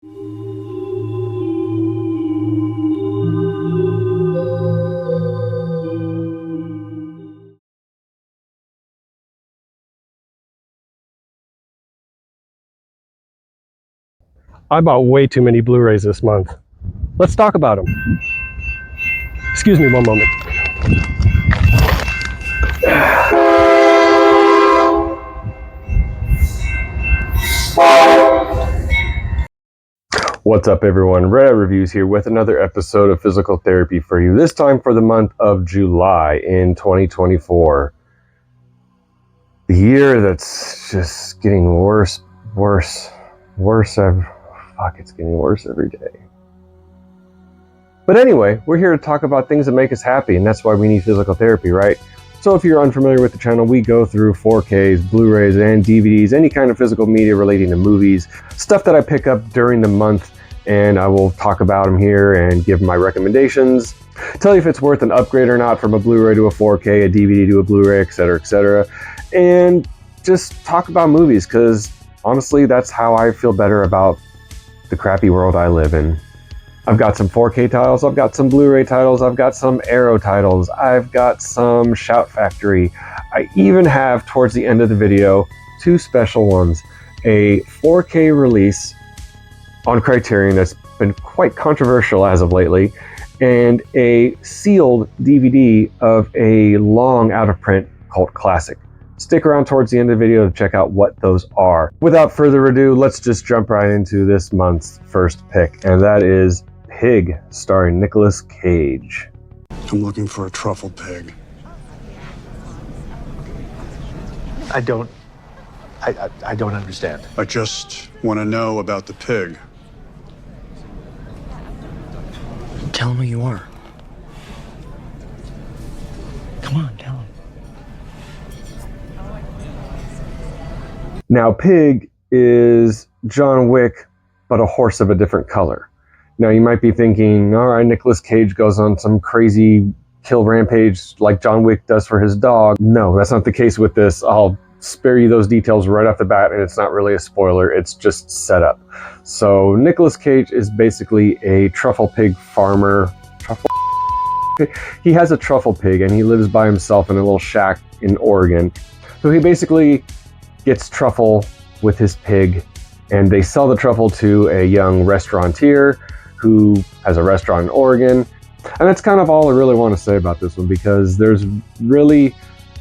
I bought way too many Blu-rays this month. Let's talk about them. Excuse me one moment. What's up everyone, Red Reviews here with another episode of Physical Therapy for you, this time for the month of July in 2024. The year that's just getting worse it's getting worse every day. But anyway, we're here to talk about things that make us happy, and that's why we need physical therapy, right? So if you're unfamiliar with the channel, we go through 4Ks, Blu-rays, and DVDs, any kind of physical media relating to movies, stuff that I pick up during the month, and I will talk about them here and give my recommendations, tell you if it's worth an upgrade or not from a Blu-ray to a 4K, a DVD to a Blu-ray, etc., and just talk about movies, because honestly, that's how I feel better about the crappy world I live in. I've got some 4K titles, I've got some Blu-ray titles, I've got some Arrow titles, I've got some Shout Factory. I even have, towards the end of the video, two special ones. A 4K release on Criterion that's been quite controversial as of lately, and a sealed DVD of a long out-of-print cult classic. Stick around towards the end of the video to check out what those are. Without further ado, let's just jump right into this month's first pick, and that is Pig, starring Nicolas Cage. I'm looking for a truffle pig. I don't understand. I just want to know about the pig. Tell him who you are. Come on, tell him. Now, Pig is John Wick, but a horse of a different color. Now, you might be thinking, all right, Nicolas Cage goes on some crazy kill rampage like John Wick does for his dog. No, that's not the case with this. I'll spare you those details right off the bat, and it's not really a spoiler. It's just set up. So Nicolas Cage is basically a truffle pig farmer. He has a truffle pig, and he lives by himself in a little shack in Oregon. So he basically gets truffle with his pig, and they sell the truffle to a young restaurateur who has a restaurant in Oregon. And that's kind of all I really want to say about this one, because there's really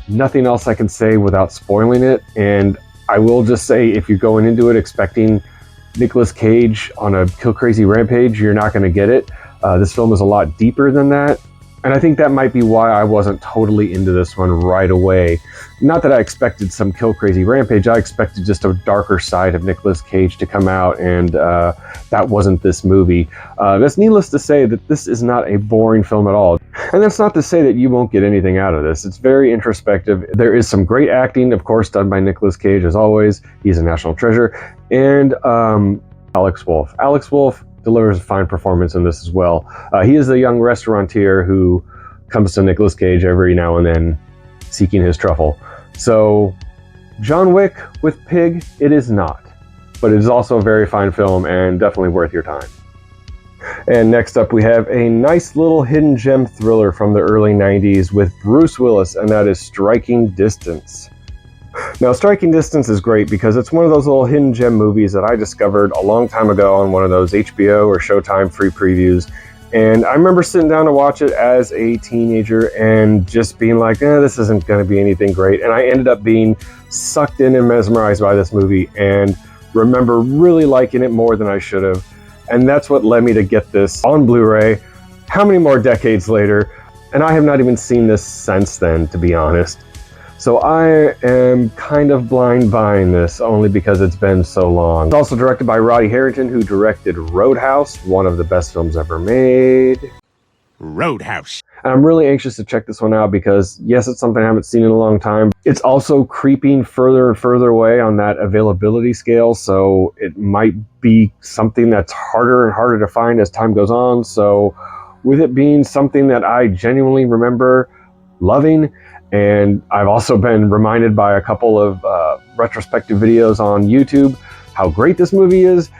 nothing else I can say without spoiling it. And I will just say, if you're going into it expecting Nicolas Cage on a kill crazy rampage, you're not going to get it. This film is a lot deeper than that. And I think that might be why I wasn't totally into this one right away. Not that I expected some kill crazy rampage, I expected just a darker side of Nicolas Cage to come out, and that wasn't this movie. That's needless to say that this is not a boring film at all. And that's not to say that you won't get anything out of this. It's very introspective. There is some great acting, of course, done by Nicolas Cage as always. He's a national treasure. And Alex Wolff. Alex Wolff delivers a fine performance in this as well. He is the young restaurateur who comes to Nicolas Cage every now and then seeking his truffle. So John Wick with Pig, it is not. But it is also a very fine film and definitely worth your time. And next up we have a nice little hidden gem thriller from the early 90s with Bruce Willis, and that is Striking Distance. Now, Striking Distance is great because it's one of those little hidden gem movies that I discovered a long time ago on one of those HBO or Showtime free previews. And I remember sitting down to watch it as a teenager and just being like, this isn't going to be anything great. And I ended up being sucked in and mesmerized by this movie, and remember really liking it more than I should have. And that's what led me to get this on Blu-ray, how many more decades later? And I have not even seen this since then, to be honest. So I am kind of blind buying this only because it's been so long. It's also directed by Roddy Harrington, who directed Roadhouse, one of the best films ever made. Roadhouse. And I'm really anxious to check this one out because, yes, it's something I haven't seen in a long time. It's also creeping further and further away on that availability scale, so it might be something that's harder and harder to find as time goes on. So with it being something that I genuinely remember loving, and I've also been reminded by a couple of retrospective videos on YouTube how great this movie is,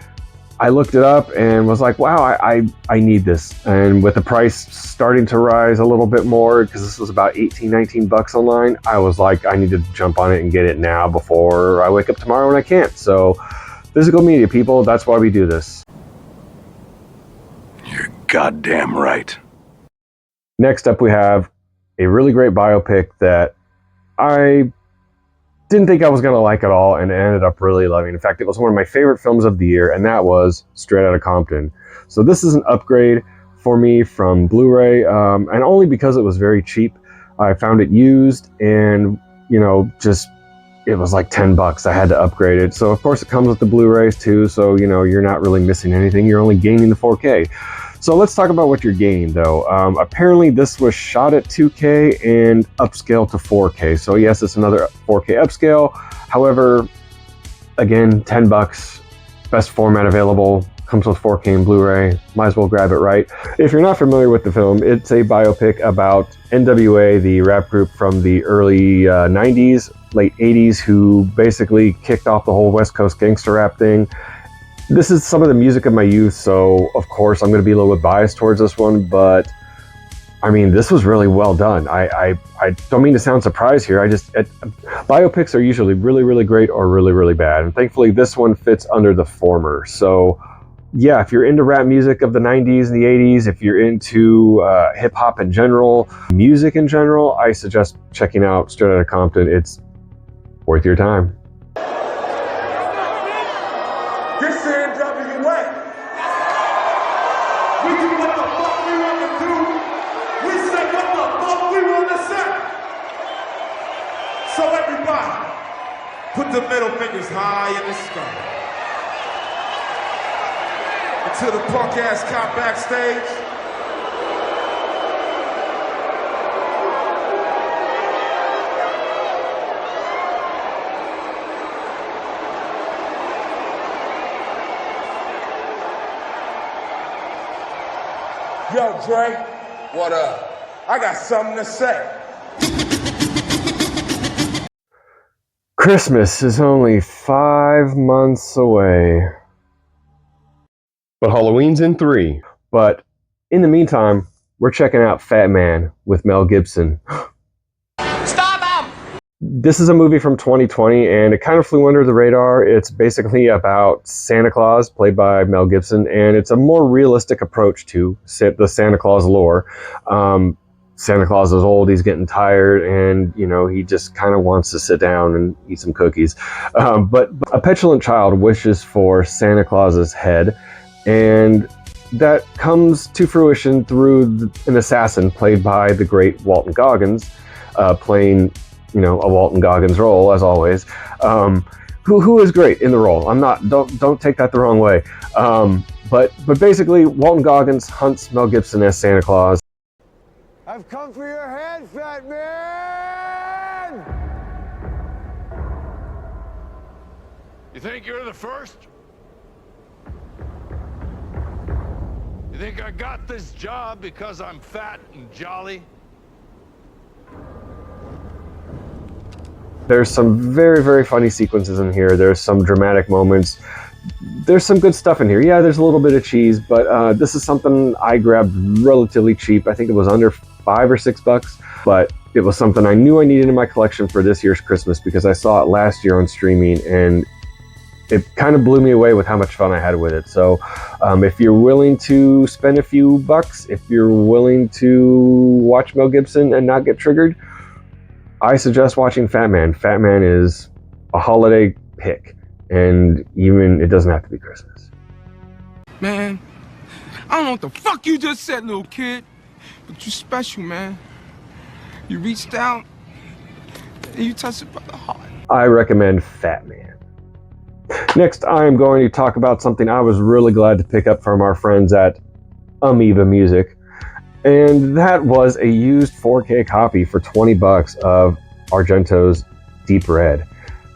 I looked it up and was like, wow, I need this. And with the price starting to rise a little bit more, because this was about 18, 19 bucks online, I was like, I need to jump on it and get it now before I wake up tomorrow and I can't. So physical media, people, that's why we do this. You're goddamn right. Next up, we have a really great biopic that I didn't think I was going to like at all and ended up really loving. In fact, it was one of my favorite films of the year, and that was Straight Outta Compton. So this is an upgrade for me from Blu-ray, and only because it was very cheap. I found it used, and it was like 10 bucks. I had to upgrade it. So of course it comes with the Blu-rays too, so you're not really missing anything. You're only gaining the 4K. So let's talk about what you're gaining though. Apparently this was shot at 2K and upscaled to 4K. So yes, it's another 4K upscale. However, again, 10 bucks, best format available, comes with 4K and Blu-ray, might as well grab it, right? If you're not familiar with the film, it's a biopic about NWA, the rap group from the early 90s, late 80s, who basically kicked off the whole West Coast gangster rap thing. This is some of the music of my youth, so of course I'm going to be a little bit biased towards this one, but I mean, this was really well done. I don't mean to sound surprised here. Biopics are usually really, really great or really, really bad, and thankfully this one fits under the former. So yeah, if you're into rap music of the 90s and the 80s, if you're into hip hop in general, music in general, I suggest checking out Straight Outta Compton. It's worth your time. This NWA. We do what the fuck we want to do. We say what the fuck we want to say. So everybody, put the middle fingers high in the sky. Until the punk ass cop backstage. Yo, Dre. What up? I got something to say. Christmas is only 5 months away. But Halloween's in 3. But in the meantime, we're checking out Fatman with Mel Gibson. Stop him! This is a movie from 2020, and it kind of flew under the radar. It's basically about Santa Claus, played by Mel Gibson, and it's a more realistic approach to the Santa Claus lore. Santa Claus is old, he's getting tired, and he just kind of wants to sit down and eat some cookies. But a petulant child wishes for Santa Claus's head, and that comes to fruition through an assassin played by the great Walton Goggins, playing a Walton Goggins role, as always, who is great in the role. Don't take that the wrong way. But basically, Walton Goggins hunts Mel Gibson as Santa Claus. I've come for your head, fat man! You think you're the first? You think I got this job because I'm fat and jolly? There's some very, very funny sequences in here. There's some dramatic moments. There's some good stuff in here. Yeah, there's a little bit of cheese, but this is something I grabbed relatively cheap. I think it was under $5 or $6, but it was something I knew I needed in my collection for this year's Christmas because I saw it last year on streaming, and it kind of blew me away with how much fun I had with it. So if you're willing to spend a few bucks, if you're willing to watch Mel Gibson and not get triggered, I suggest watching Fatman. Fatman is a holiday pick, and even it doesn't have to be Christmas. Man, I don't know what the fuck you just said, little kid, but you special, man. You reached out and you touched it by the heart. I recommend Fatman. Next, I'm going to talk about something I was really glad to pick up from our friends at Amoeba Music. And that was a used 4K copy for 20 bucks of Argento's Deep Red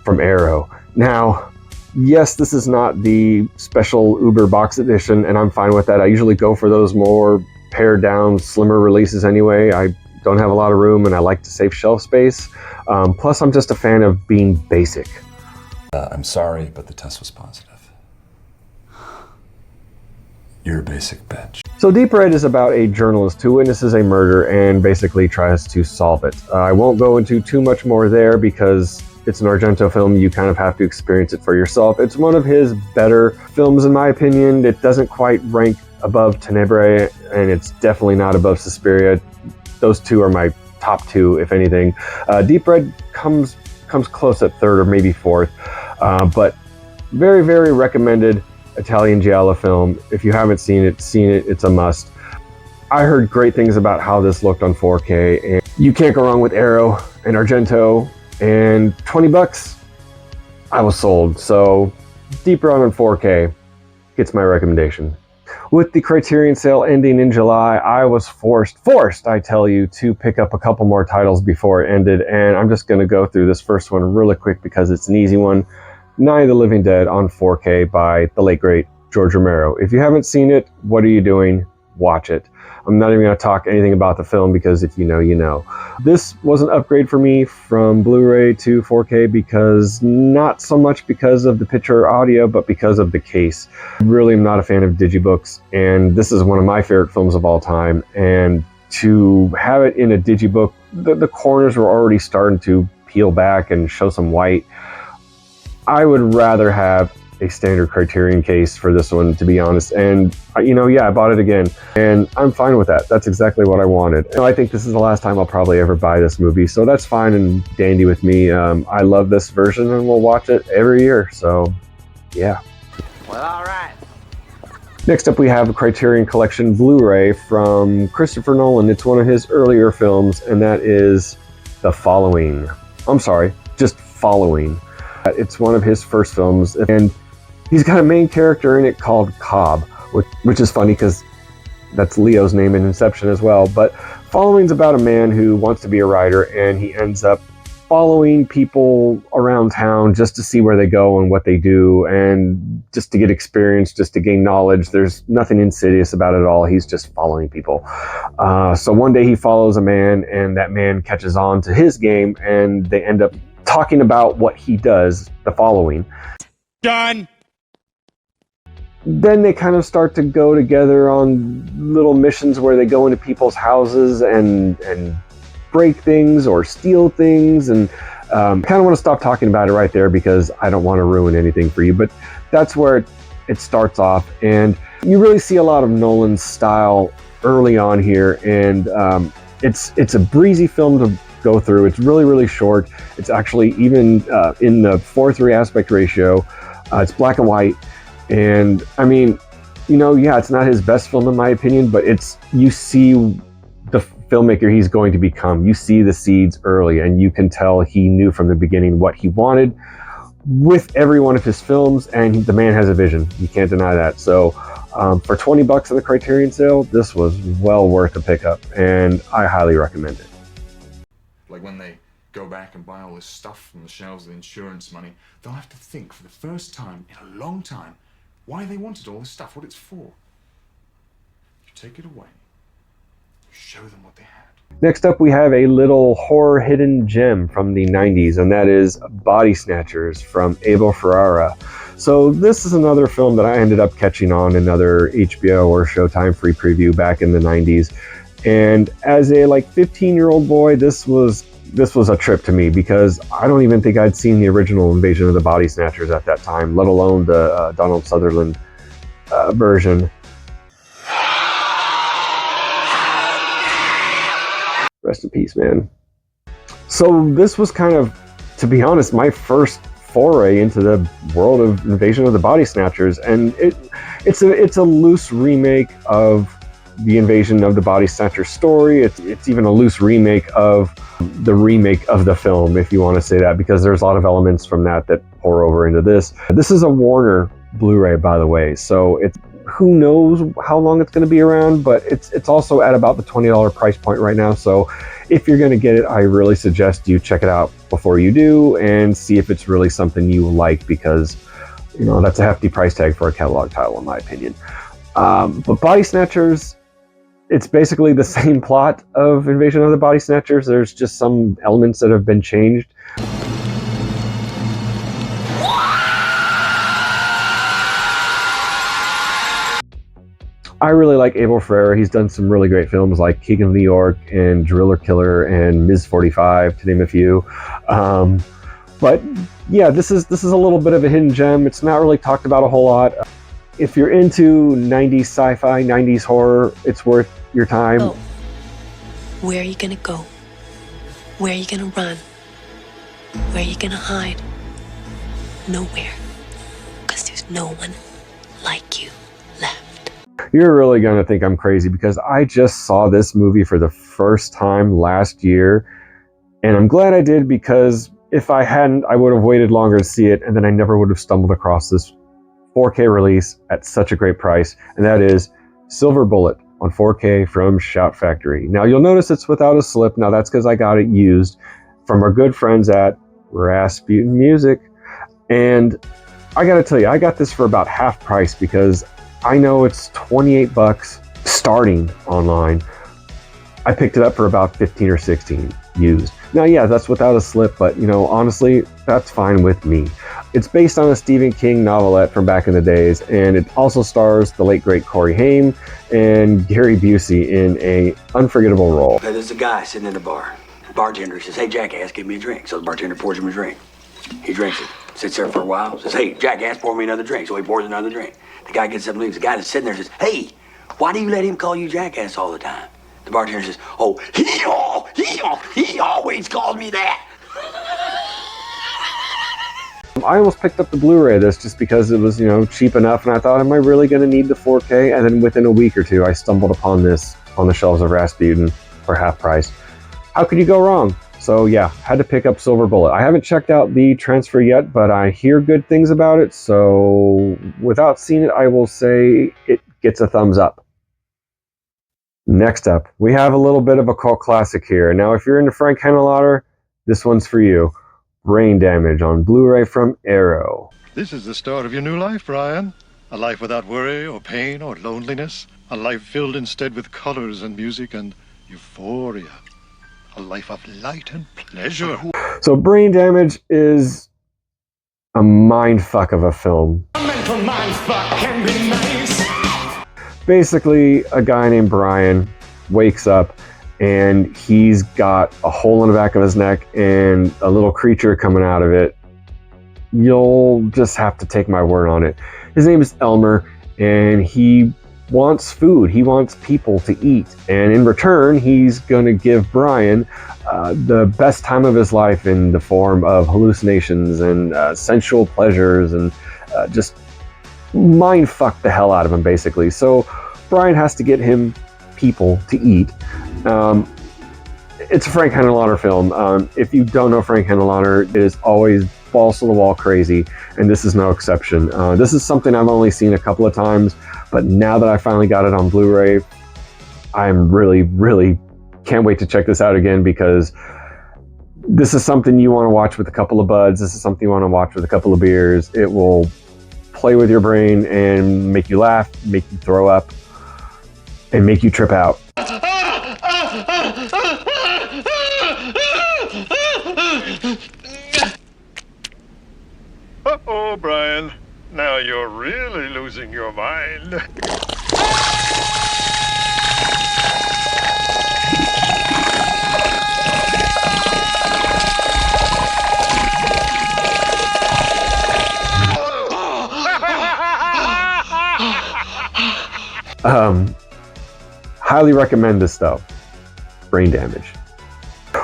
from Arrow. Now, yes, this is not the special Uber box edition, and I'm fine with that. I usually go for those more pared down, slimmer releases anyway. I don't have a lot of room, and I like to save shelf space. Plus, I'm just a fan of being basic. I'm sorry, but the test was positive. You're a basic bitch. So Deep Red is about a journalist who witnesses a murder and basically tries to solve it. I won't go into too much more there because it's an Argento film. You kind of have to experience it for yourself. It's one of his better films in my opinion. It doesn't quite rank above Tenebrae, and it's definitely not above Suspiria. Those two are my top two, if anything. Deep Red comes close at third or maybe fourth, but very, very recommended Italian giallo film. If you haven't seen it, it's a must. I heard great things about how this looked on 4K, and you can't go wrong with Arrow and Argento, and $20, I was sold. So Deep Red on 4K gets my recommendation. With the Criterion sale ending in July, I was forced, I tell you, to pick up a couple more titles before it ended, and I'm just going to go through this first one really quick because it's an easy one. Night of the Living Dead on 4K by the late great George Romero. If you haven't seen it, what are you doing? Watch it. I'm not even going to talk anything about the film because if you know, you know. This was an upgrade for me from Blu-ray to 4K because not so much because of the picture or audio, but because of the case. I really am not a fan of digibooks, and this is one of my favorite films of all time. And to have it in a digibook, the corners were already starting to peel back and show some white. I would rather have a standard Criterion case for this one, to be honest. And yeah, I bought it again, and I'm fine with that. That's exactly what I wanted. I think this is the last time I'll probably ever buy this movie, so that's fine and dandy with me. I love this version, and we'll watch it every year. So, yeah. Well, all right. Next up, we have a Criterion Collection Blu-ray from Christopher Nolan. It's one of his earlier films, and that is The Following. I'm sorry, just Following. It's one of his first films, and he's got a main character in it called Cobb, which is funny because that's Leo's name in Inception as well. But Following's about a man who wants to be a writer, and he ends up following people around town just to see where they go and what they do, and just to get experience, just to gain knowledge. There's nothing insidious about it at all. He's just following people. So one day he follows a man, and that man catches on to his game, and they end up talking about what he does, The Following. Done. Then they kind of start to go together on little missions where they go into people's houses and break things or steal things. And I kind of want to stop talking about it right there because I don't want to ruin anything for you. But that's where it starts off. And you really see a lot of Nolan's style early on here. And it's a breezy film to go through. It's really, really short. It's actually even in the 4:3 aspect ratio. It's black and white. And I mean, yeah, it's not his best film in my opinion, but you see the filmmaker he's going to become. You see the seeds early, and you can tell he knew from the beginning what he wanted with every one of his films, and the man has a vision. You can't deny that. So for $20 at the Criterion sale, this was well worth a pickup, and I highly recommend it. Like when they go back and buy all this stuff from the shelves of the insurance money, they'll have to think for the first time in a long time why they wanted all this stuff, what it's for. You take it away, you show them what they had. Next up, we have a little horror hidden gem from the 90s, and that is Body Snatchers from Abel Ferrara. So this is another film that I ended up catching on another HBO or Showtime free preview back in the 90s. And as a 15-year-old boy, this was a trip to me because I don't even think I'd seen the original Invasion of the Body Snatchers at that time, let alone the Donald Sutherland version. Rest in peace, man. So this was kind of, to be honest, my first foray into the world of Invasion of the Body Snatchers, and it's a loose remake of the Invasion of the Body Snatchers story. It's even a loose remake of the film, if you want to say that, because there's a lot of elements from that pour over into this. This is a Warner Blu-ray, by the way, so who knows how long it's going to be around, but it's also at about the $20 price point right now. So if you're going to get it, I really suggest you check it out before you do and see if it's really something you like, because that's a hefty price tag for a catalog title in my opinion. But Body Snatchers, it's basically the same plot of Invasion of the Body Snatchers. There's just some elements that have been changed. I really like Abel Ferrara. He's done some really great films like King of New York and Driller Killer and Ms. 45, to name a few. But yeah, this is a little bit of a hidden gem. It's not really talked about a whole lot. If you're into 90s sci-fi, 90s horror, it's worth your time. Oh. Where are you gonna go? Where are you gonna run? Where are you gonna hide? Nowhere. Because there's no one like you left. You're really going to think I'm crazy because I just saw this movie for the first time last year. And I'm glad I did, because if I hadn't, I would have waited longer to see it, and then I never would have stumbled across this 4K release at such a great price. And that is Silver Bullet on 4K from Shout Factory. Now you'll notice it's without a slip. Now that's because I got it used from our good friends at Rasputin Music. And I gotta tell you, I got this for about half price because I know it's 28 bucks starting online. I picked it up for about 15 or 16 used. Now, yeah, that's without a slip, but you know, honestly, that's fine with me. It's based on a Stephen King novelette from back in the days, and it also stars the late great Corey Haim and Gary Busey in a unforgettable role. Okay, there's a guy sitting in the bar. The bartender says, "Hey, jackass, give me a drink." So the bartender pours him a drink. He drinks it, sits there for a while, says, "Hey, jackass, pour me another drink." So he pours another drink. The guy gets up and leaves. The guy that's sitting there says, "Hey, why do you let him call you jackass all the time?" The bartender says, "Oh, he always calls me that." I almost picked up the Blu-ray of this just because it was, you know, cheap enough, and I thought, am I really going to need the 4K? And then within a week or two, I stumbled upon this on the shelves of Rasputin for half price. How could you go wrong? So yeah, had to pick up Silver Bullet. I haven't checked out the transfer yet, but I hear good things about it, so without seeing it, I will say it gets a thumbs up. Next up, we have a little bit of a cult classic here. Now, if you're into Frank Henenlotter, this one's for you. Brain Damage on Blu-ray from Arrow. This is the start of your new life, Brian. A life without worry or pain or loneliness. A life filled instead with colors and music and euphoria. A life of light and pleasure. So Brain Damage is a mindfuck of a film. A mental mindfuck can be nice. Basically, a guy named Brian wakes up and he's got a hole in the back of his neck and a little creature coming out of it. You'll just have to take my word on it. His name is Elmer, and he wants food. He wants people to eat. And in return, he's going to give Brian the best time of his life in the form of hallucinations and sensual pleasures, and just mind fuck the hell out of him, basically. So Brian has to get him people to eat. It's a Frank Henenlotter film. If you don't know Frank Henenlotter, it is always balls to the wall crazy, and this is no exception. This is something I've only seen a couple of times, but now that I finally got it on Blu-ray, I'm really can't wait to check this out again, because this is something you want to watch with a couple of buds. This is something you want to watch with a couple of beers. It will play with your brain and make you laugh, make you throw up, and make you trip out. Uh-oh, Brian. Now you're really losing your mind. Highly recommend this though. Brain Damage.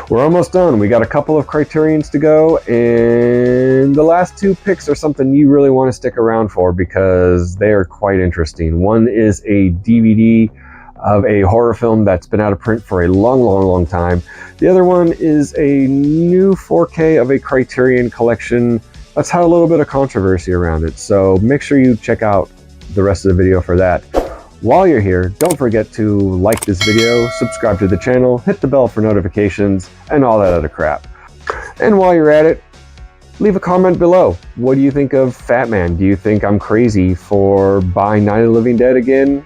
We're almost done. We got a couple of Criterions to go, and the last two picks are something you really want to stick around for because they are quite interesting. One is a DVD of a horror film that's been out of print for a long time. The other one is a new 4K of a Criterion collection that's had a little bit of controversy around it. So make sure you check out the rest of the video for that. While you're here, don't forget to like this video, subscribe to the channel, hit the bell for notifications, and all that other crap. And while you're at it, leave a comment below. What do you think of Fatman? Do you think I'm crazy for buying Night of the Living Dead again,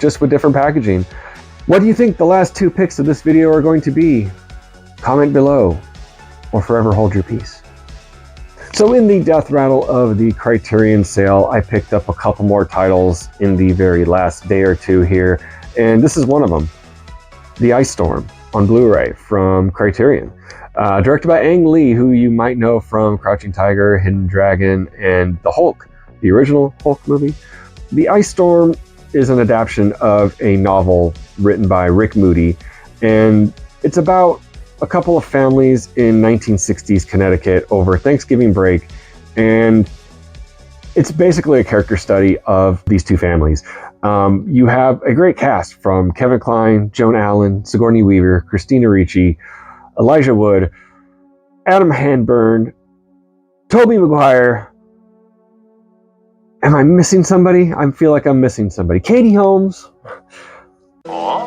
just with different packaging? What do you think the last two picks of this video are going to be? Comment below, or forever hold your peace. So in the death rattle of the Criterion sale, I picked up a couple more titles in the very last day or two here, and this is one of them, The Ice Storm on Blu-ray from Criterion. Directed by Ang Lee, who you might know from Crouching Tiger, Hidden Dragon, and The Hulk, the original Hulk movie. The Ice Storm is an adaptation of a novel written by Rick Moody, and it's about a couple of families in 1960s Connecticut over Thanksgiving break, and it's basically a character study of these two families. You have a great cast from Kevin Kline, Joan Allen, Sigourney Weaver, Christina Ricci, Elijah Wood, Adam Hanburn, Tobey Maguire. Am I missing somebody? I feel like I'm missing somebody. Katie Holmes. Oh,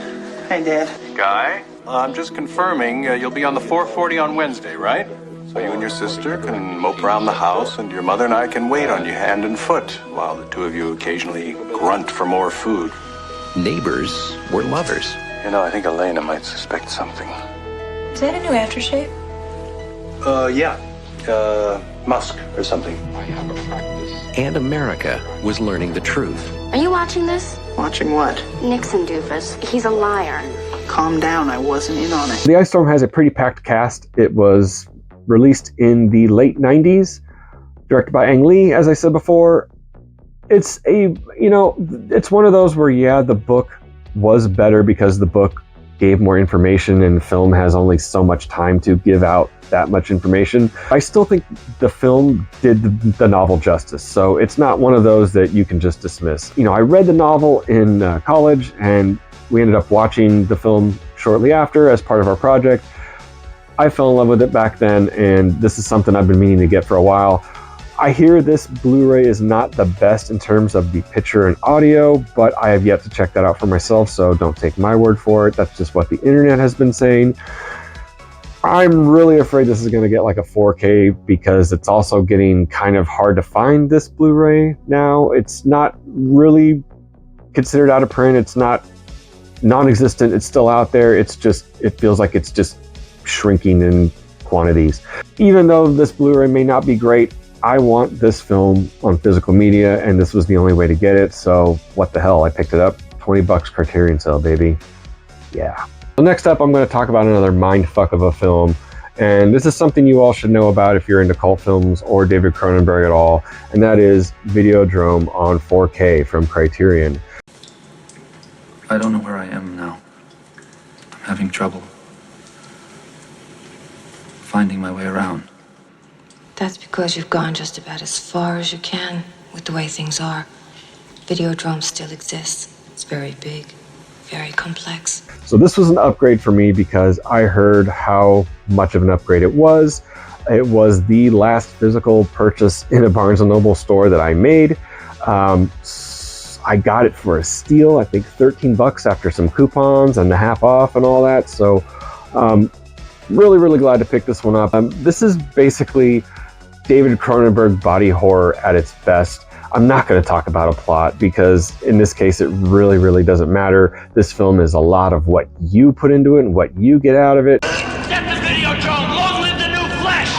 Hey, Dad. Guy, I'm just confirming you'll be on the 440 on Wednesday, right? So you and your sister can mope around the house, and your mother and I can wait on you hand and foot, while the two of you occasionally grunt for more food. Neighbors were lovers. You know, I think Elena might suspect something. Is that a new aftershave? Yeah. Musk or something. And America was learning the truth. Are you watching this? Watching what? Nixon doofus. He's a liar. Calm down, I wasn't in on it. The Ice Storm has a pretty packed cast. It was released in the late 90s, directed by Ang Lee, as I said before. It's it's one of those where, yeah, the book was better because the book gave more information and film has only so much time to give out that much information. I still think the film did the novel justice, so it's not one of those that you can just dismiss. I read the novel in college, and we ended up watching the film shortly after as part of our project. I fell in love with it back then, and this is something I've been meaning to get for a while. I hear this Blu-ray is not the best in terms of the picture and audio, but I have yet to check that out for myself, so don't take my word for it. That's just what the internet has been saying. I'm really afraid this is going to get like a 4K because it's also getting kind of hard to find this Blu-ray now. It's not really considered out of print. It's not non-existent. It's still out there. It feels like it's just shrinking in quantities. Even though this Blu-ray may not be great, I want this film on physical media, and this was the only way to get it, so what the hell, I picked it up. $20 Criterion sale, baby. Yeah. So next up, I'm going to talk about another mindfuck of a film, and this is something you all should know about if you're into cult films or David Cronenberg at all, and that is Videodrome on 4K from Criterion. I don't know where I am now. I'm having trouble finding my way around. That's because you've gone just about as far as you can with the way things are. Videodrome still exists. It's very big, very complex. So this was an upgrade for me because I heard how much of an upgrade it was. It was the last physical purchase in a Barnes & Noble store that I made. I got it for a steal, I think $13 after some coupons and the half off and all that. So really, really glad to pick this one up. This is basically David Cronenberg body horror at its best. I'm not going to talk about a plot because in this case it really, really doesn't matter. This film is a lot of what you put into it and what you get out of it. Get the Videodrome! Long live the new flesh!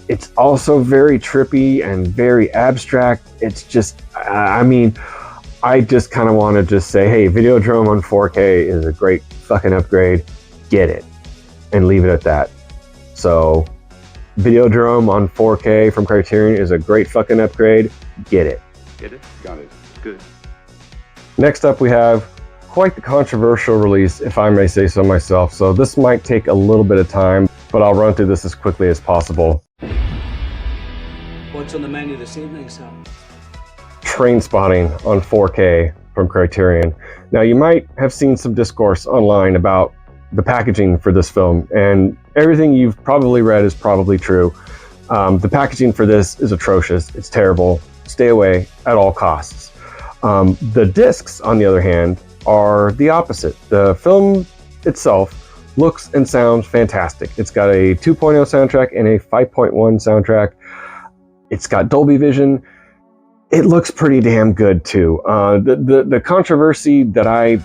It's also very trippy and very abstract. It's just, I just kind of want to just say, hey, Videodrome on 4K is a great fucking upgrade. Get it. And leave it at that. So, Videodrome on 4K from Criterion is a great fucking upgrade. Get it. Get it? Got it. Good. Next up, we have quite the controversial release, if I may say so myself. So this might take a little bit of time, but I'll run through this as quickly as possible. What's on the menu this evening, son? Trainspotting on 4K from Criterion. Now, you might have seen some discourse online about the packaging for this film, and everything you've probably read is probably true. The packaging for this is atrocious. It's terrible. Stay away at all costs. The discs, on the other hand, are the opposite. The film itself looks and sounds fantastic. It's got a 2.0 soundtrack and a 5.1 soundtrack. It's got Dolby Vision. It looks pretty damn good too. The controversy that I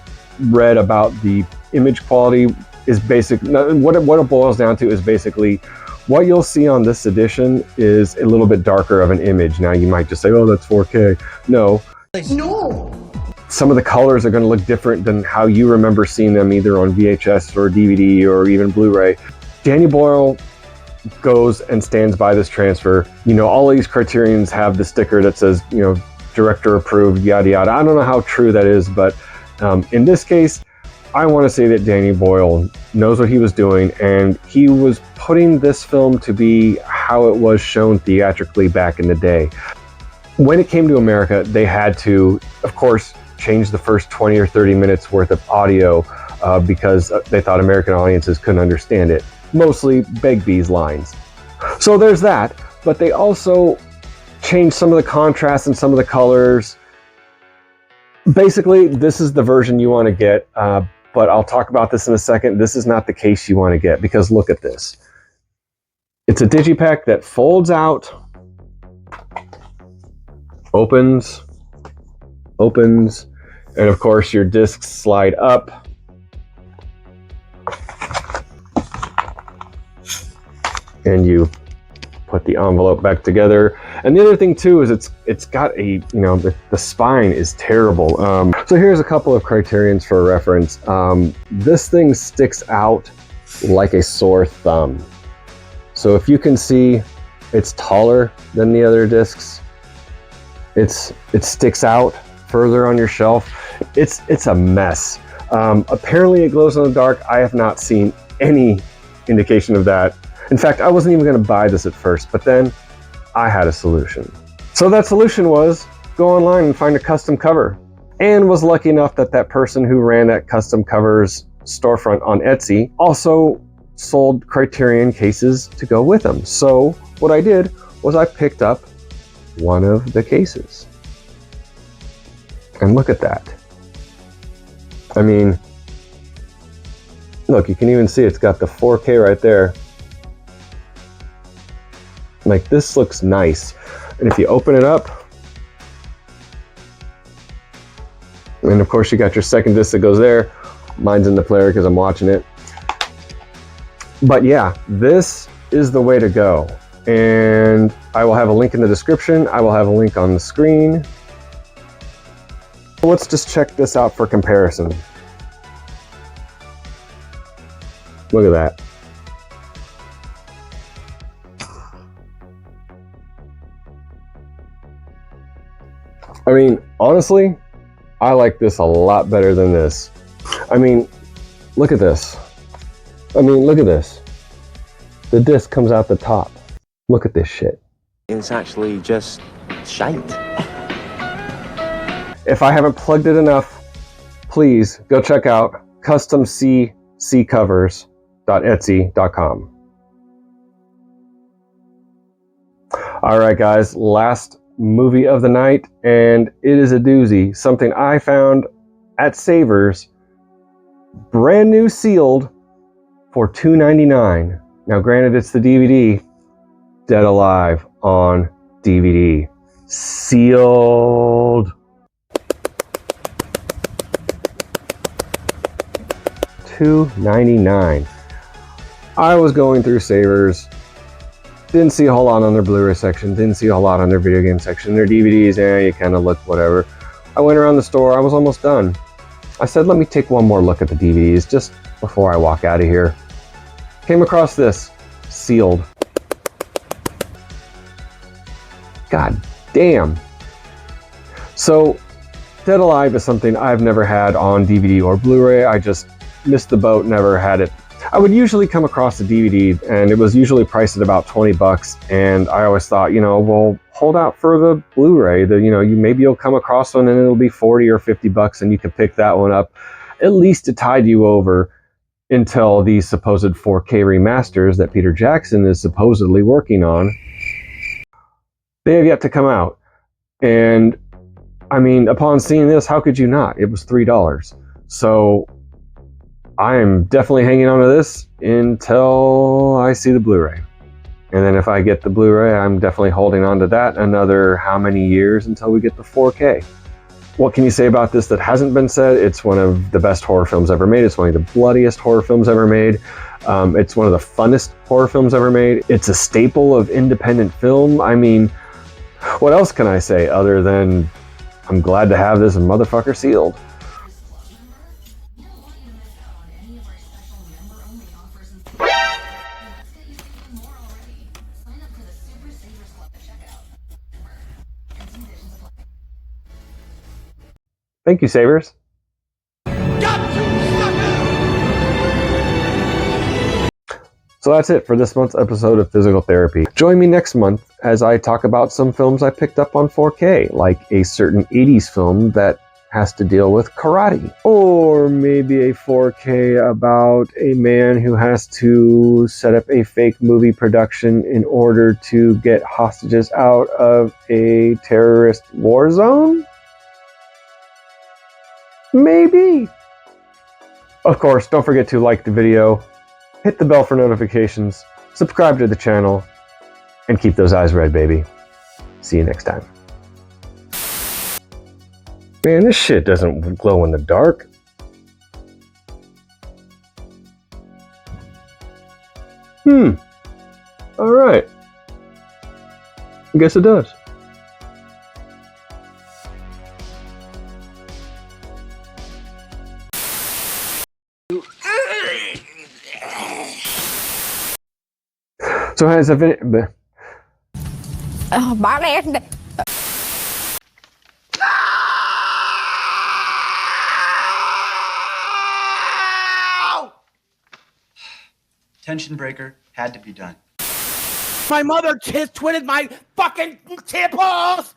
read about the image quality is what it boils down to is basically What you'll see on this edition is a little bit darker of an image. Now you might just say, oh, that's 4K. No. No! Some of the colors are going to look different than how you remember seeing them either on VHS or DVD or even Blu-ray. Danny Boyle goes and stands by this transfer. You know, all these Criterions have the sticker that says, you know, director approved, yada yada. I don't know how true that is, but in this case, I want to say that Danny Boyle knows what he was doing, and he was putting this film to be how it was shown theatrically back in the day. When it came to America, they had to, of course, change the first 20 or 30 minutes worth of audio because they thought American audiences couldn't understand it. Mostly Begbie's lines. So there's that, but they also changed some of the contrast and some of the colors. Basically, this is the version you want to get, but I'll talk about this in a second. This is not the case you want to get, because look at this. It's a digipack that folds out, opens, and of course your discs slide up. And you put the envelope back together. And the other thing too is it's got a, you know, the spine is terrible. So here's a couple of Criterions for reference. This thing sticks out like a sore thumb. So if you can see, it's taller than the other discs. It sticks out further on your shelf. It's a mess. Apparently it glows in the dark. I have not seen any indication of that. In fact, I wasn't even going to buy this at first, but then I had a solution. So that solution was go online and find a custom cover, and was lucky enough that that person who ran that custom covers storefront on Etsy also sold Criterion cases to go with them. So what I did was I picked up one of the cases. And look at that. I mean, look, you can even see it's got the 4K right there. Like, this looks nice. And if you open it up, and of course you got your second disc that goes there. Mine's in the player because I'm watching it. But yeah, this is the way to go. And I will have a link in the description. I will have a link on the screen. Let's just check this out for comparison. Look at that. I mean, honestly, I like this a lot better than this. I mean, look at this. I mean, look at this. The disc comes out the top. Look at this shit. It's actually just shite. If I haven't plugged it enough, please go check out customccovers.etsy.com. All right, guys, last movie of the night, and it is a doozy. Something I found at Savers, brand new sealed for $2.99. Now, granted, it's the DVD, Dead Alive on DVD, sealed. $2.99. I was going through Savers. Didn't see a whole lot on their Blu-ray section. Didn't see a whole lot on their video game section. Their DVDs, you kind of look whatever. I went around the store. I was almost done. I said, let me take one more look at the DVDs just before I walk out of here. Came across this, sealed. God damn. So, Dead Alive is something I've never had on DVD or Blu-ray. I just missed the boat, never had it. I would usually come across the DVD, and it was usually priced at about 20 bucks, and I always thought, you know, well, hold out for the Blu-ray. Maybe you'll come across one and it'll be 40 or 50 bucks and you can pick that one up. At least to tide you over until these supposed 4K remasters that Peter Jackson is supposedly working on, they have yet to come out. And I mean, upon seeing this, how could you not? It was $3. So I am definitely hanging on to this until I see the Blu-ray. And then if I get the Blu-ray, I'm definitely holding on to that another how many years until we get the 4K. What can you say about this that hasn't been said? It's one of the best horror films ever made. It's one of the bloodiest horror films ever made. It's one of the funnest horror films ever made. It's a staple of independent film. I mean, what else can I say other than I'm glad to have this motherfucker sealed? Thank you, Savers. So that's it for this month's episode of Physical Therapy. Join me next month as I talk about some films I picked up on 4K, like a certain 80s film that has to deal with karate. Or maybe a 4K about a man who has to set up a fake movie production in order to get hostages out of a terrorist war zone? Maybe. Of course, don't forget to like the video, hit the bell for notifications, subscribe to the channel, and keep those eyes red, baby. See you next time. Man, this shit doesn't glow in the dark. Alright. I guess it does. So has a video. Tension breaker had to be done. My mother twitted my fucking temples!